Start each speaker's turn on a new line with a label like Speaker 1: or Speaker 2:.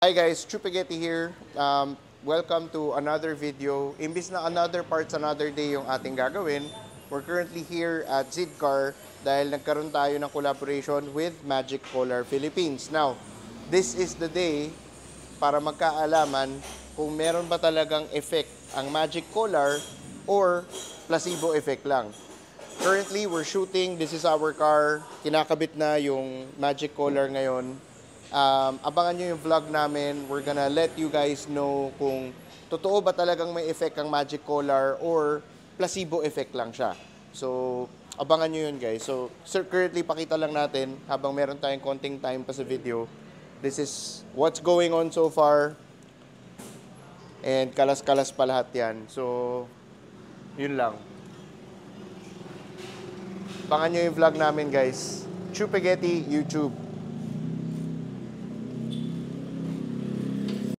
Speaker 1: Hi guys, Chupageti here. Welcome to another video. Imbis na another parts, another day yung ating gagawin, we're currently here at Zidcar dahil nagkaroon tayo ng collaboration with Magic Color Philippines. Now, this is the day para magkaalaman kung meron ba talagang effect ang Magic Color or placebo effect lang. Currently, we're shooting. This is our car. Kinakabit na yung Magic Color ngayon. Abangan nyo yung vlog namin. We're gonna let you guys know kung totoo ba talagang may effect ang Magic Color or placebo effect lang siya. So, abangan nyo yun guys. So, currently pakita lang natin habang meron tayong konting time pa sa video. This is what's going on so far. And kalas-kalas pa lahat yan. So, yun lang. Abangan nyo yung vlog namin guys. Chupageti YouTube.